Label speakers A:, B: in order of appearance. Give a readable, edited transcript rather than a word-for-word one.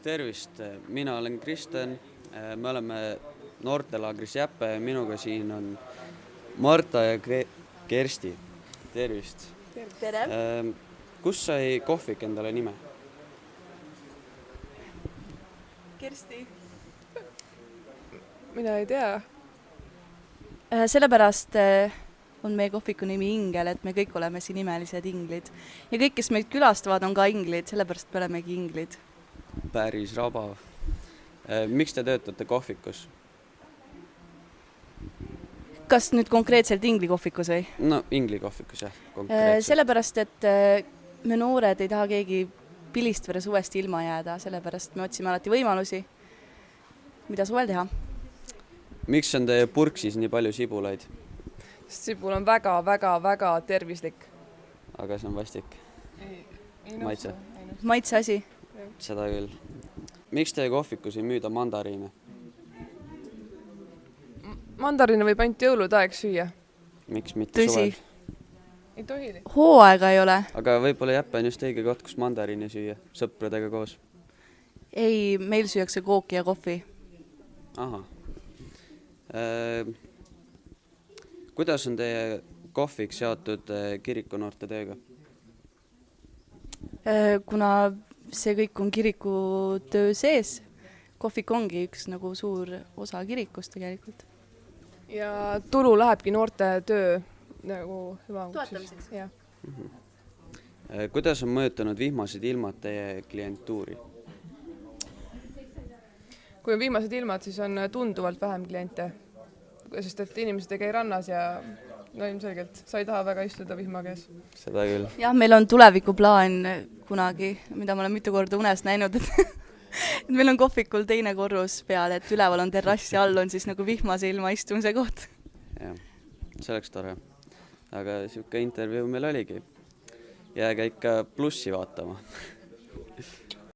A: Tervist, mina olen Kristjan, me oleme noortelaagris Jäpe ja minuga siin on Marta ja Kersti. Tervist.
B: Tere!
A: Kus sai kohvik endale nime?
B: Kersti.
C: Mina ei tea.
B: Sellepärast on meie kohviku nimi Ingel, et me kõik oleme siin imelised inglid. Ja kõik, kes meid külastavad, on ka inglid, sellepärast me olemegi inglid.
A: Päris rabav. Miks te töötate kohvikus?
B: Kas nüüd konkreetselt ingli kohvikus või?
A: No, ingli kohvikus, jah. Konkreetselt.
B: Sellepärast, et me noored ei taha keegi Pilistvere suvest ilma jääda, sellepärast me otsime alati võimalusi, mida suvel teha.
A: Miks on teie purksis nii palju sibulaid?
C: Sibul on väga tervislik.
A: Aga see on vastik. Maitse.
B: Maitse asi.
A: Seda küll. Miks teie kohvikus ei müüda mandariine?
C: Mandariine võib ainult jõulude aeg süüa.
A: Miks mitte
B: Tõsi.
A: suvel?
C: Ei tohi.
B: Hooaega ei ole.
A: Aga võib-olla Jäppe on just õige koht, kus mandariine süüa, sõpradega koos.
B: Ei, meil süüakse kooki ja kohvi.
A: Aha. Kuidas on teie kohvik seotud kirikunoorte tööga?
B: Kuna see kõik on kiriku töö sees, kohvik ongi üks nagu suur osa kirikust tegelikult.
C: Ja tulu lähebki noorte töö nagu
B: Toetamiseks.
C: Ja.
A: Kuidas on mõjutanud vihmased ilmad teie klientuuri?
C: Kui on viimased ilmad, siis on tunduvalt vähem kliente, sest et inimesed ei käi rannas ja no ilmselgelt sa ei taha väga istuda vihma käes.
A: Seda küll.
B: Jah, meil on tulevikuplaan kunagi, mida ma olen mitu korda unes näinud, et meil on kohvikul teine korrus peal, et üleval on terrass ja all on siis nagu vihmase ilma istumise koht.
A: Jah, see oleks tore. Aga siuke intervjuu meil oligi. Jääge ikka plussi vaatama.